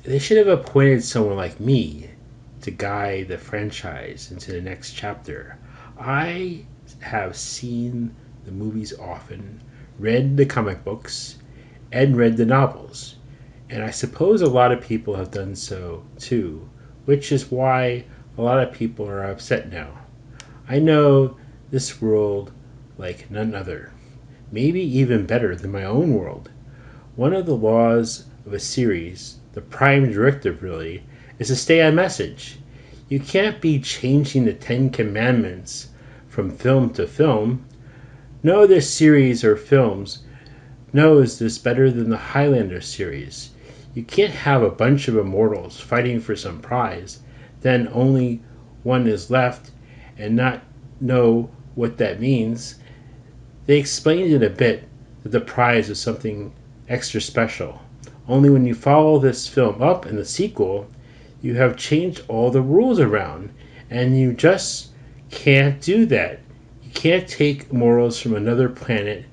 They should have appointed someone like me to guide the franchise into the next chapter. I have seen the movies often, read the comic books, and read the novels. And I suppose a lot of people have done so too, which is why a lot of people are upset now. I know this world like none other, maybe even better than my own world. One of the laws of a series, the prime directive really, is to stay on message. You can't be changing the Ten Commandments from film to film. No other series or films knows this better than the Highlander series. You can't have a bunch of immortals fighting for some prize, then only one is left and not know what that means. They explained it a bit that the prize is something extra special. Only when you follow this film up in the sequel, you have changed all the rules around, and you just can't do that. You can't take mortals from another planet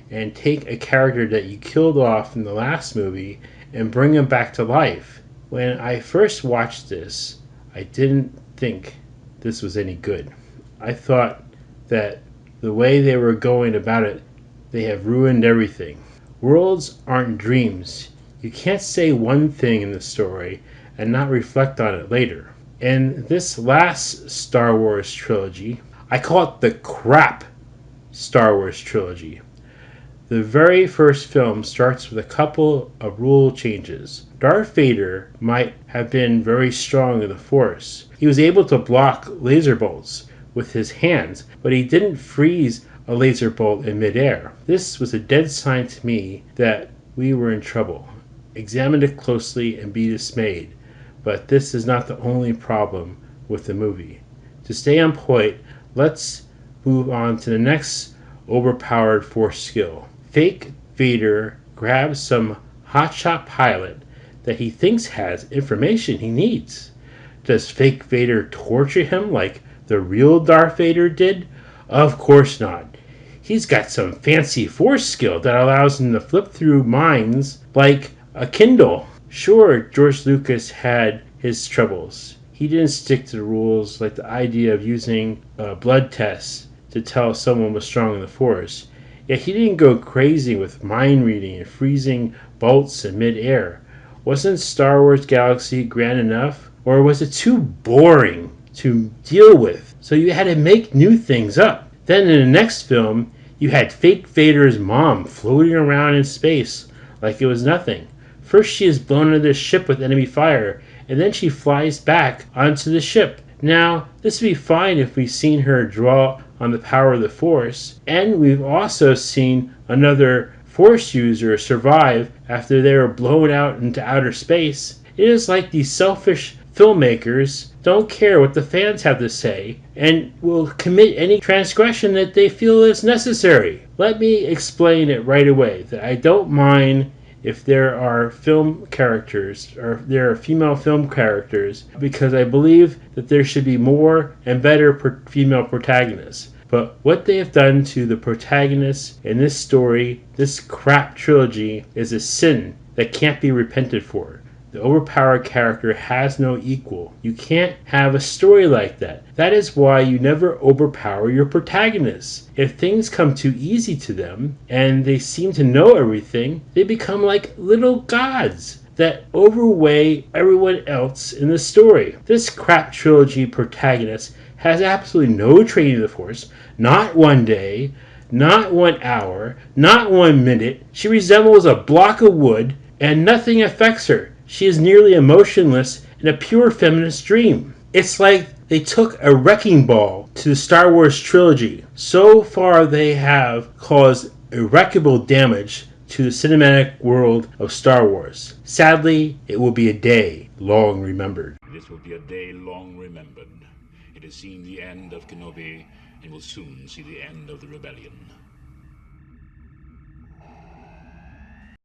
and take a character that you killed off in the last movie and bring him back to life. When I first watched this, I didn't think this was any good. I thought that the way they were going about it, they have ruined everything. Worlds aren't dreams. You can't say one thing in the story and not reflect on it later. In this last Star Wars trilogy, I call it the crap Star Wars trilogy. The very first film starts with a couple of rule changes. Darth Vader might have been very strong in the Force. He was able to block laser bolts with his hands, but he didn't freeze a laser bolt in midair. This was a dead sign to me that we were in trouble. Examine it closely and be dismayed. But this is not the only problem with the movie. To stay on point, let's move on to the next overpowered Force skill. Fake Vader grabs some hotshot pilot that he thinks has information he needs. Does fake Vader torture him like the real Darth Vader did? Of course not. He's got some fancy Force skill that allows him to flip through minds like a Kindle. Sure, George Lucas had his troubles. He didn't stick to the rules, like the idea of using blood tests to tell someone was strong in the Force. Yet he didn't go crazy with mind reading and freezing bolts in midair. Wasn't Star Wars Galaxy grand enough? Or was it too boring to deal with? So you had to make new things up. Then in the next film, you had fake Vader's mom floating around in space like it was nothing. First she is blown into the ship with enemy fire, and then she flies back onto the ship. Now, this would be fine if we've seen her draw on the power of the Force, and we've also seen another Force user survive after they were blown out into outer space. It is like these selfish filmmakers don't care what the fans have to say and will commit any transgression that they feel is necessary. Let me explain it right away that I don't mind if there are film characters or there are female film characters because I believe that there should be more and better female protagonists. But what they have done to the protagonists in this story, this crap trilogy, is a sin that can't be repented for. The overpowered character has no equal. You can't have a story like that. That is why you never overpower your protagonists. If things come too easy to them and they seem to know everything, they become like little gods that overweigh everyone else in the story. This crap trilogy protagonist has absolutely no training in the Force, not one day, not 1 hour, not 1 minute. She resembles a block of wood and nothing affects her. She is nearly emotionless in a pure feminist dream. It's like they took a wrecking ball to the Star Wars trilogy. So far they have caused irreparable damage to the cinematic world of Star Wars. Sadly, it will be a day long remembered. This will be a day long remembered. It has seen the end of Kenobi and will soon see the end of the rebellion.